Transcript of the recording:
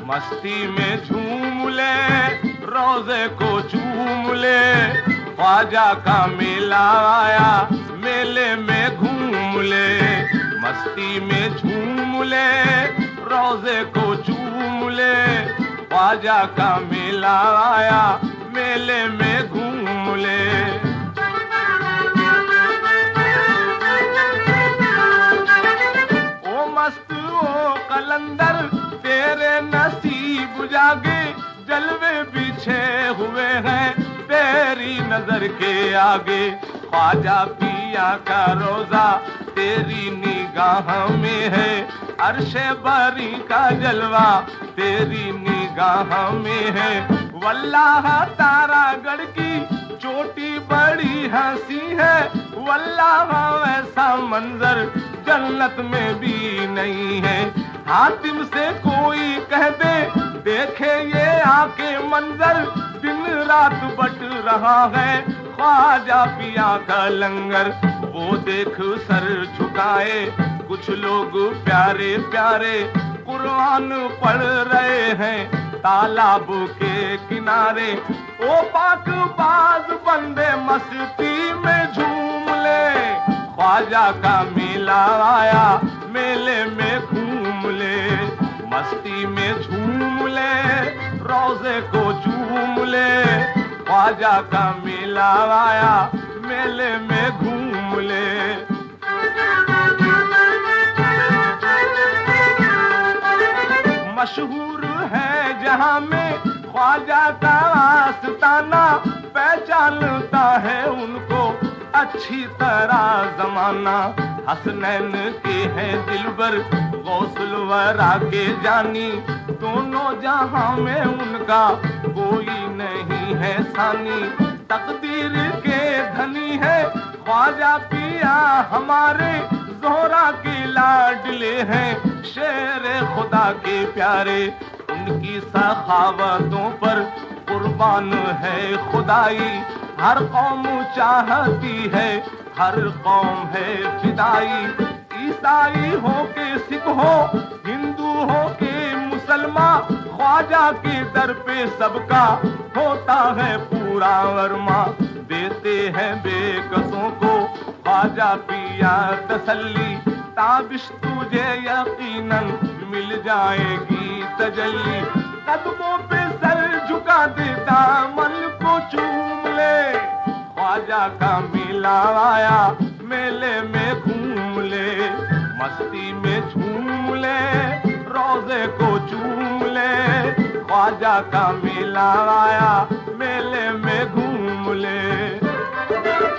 मस्ती में झूम ले, रोजे को चूम ले। ख्वाजा का मेला आया, मेले में घूम ले। मस्ती में झूम ले, रोजे को चूम ले। ख्वाजा का मेला आया, मेले में घूम ले। ओ मस्त ओ कलंदर, तेरे नसीब जागे, जलवे पीछे हुए हैं तेरी नजर के आगे। ख्वाजा पिया का रोजा तेरी निगाह में है, अर्शे बरी का जलवा तेरी निगाह में है। वल्लाह तारागढ़ की चोटी बड़ी हंसी है, वल्लाह ऐसा मंजर जन्नत में भी नहीं है। हातिम से कोई कह दे, देखे ये आके मंजर, दिन रात बट रहा है ख्वाजा पिया का लंगर। वो देख सर झुकाए कुछ लोग प्यारे प्यारे, कुरान पढ़ रहे हैं तालाब के किनारे। ओ पाक बाज बंदे मस्ती में झूम ले, ख्वाजा का मेला आया, मेले में घूम ले। मस्ती में झूम ले, रोजे को चूम ले। ख्वाजा का मेला आया, मेले में घूम ले। मशहूर है जहां में ख्वाजा का आस्ताना, पहचानता है उनको अच्छी तरह जमाना। हसनैन के हैं दिलबर, गौसुल वरा के जानी, दोनों जहां में उनका कोई नहीं है सानी। तकदीर के धनी है ख्वाजा पिया हमारे, ज़ोहरा के लाडले हैं शेर खुदा के प्यारे। उनकी सखावतों पर कुर्बान है खुदाई, हर कौम चाहती है, हर कौम है फिदाई। ईसाई हो के सिख हो, हिंदू हो के मुसलमान, ख्वाजा के दर पे सबका होता है पूरा वर्मा। देते हैं बेकसों को ख्वाजा पिया तसल्ली, ताबिश तुझे यकीनन मिल जाएगी तजल्ली। कदमों पे सर झुका दे, दामन को चूम ले। ख्वाजा का मेला आया, मेले में घूम ले। मस्ती में झूम ले, रोजे को चूम ले। ख्वाजा का मेला आया, मेले में घूम ले।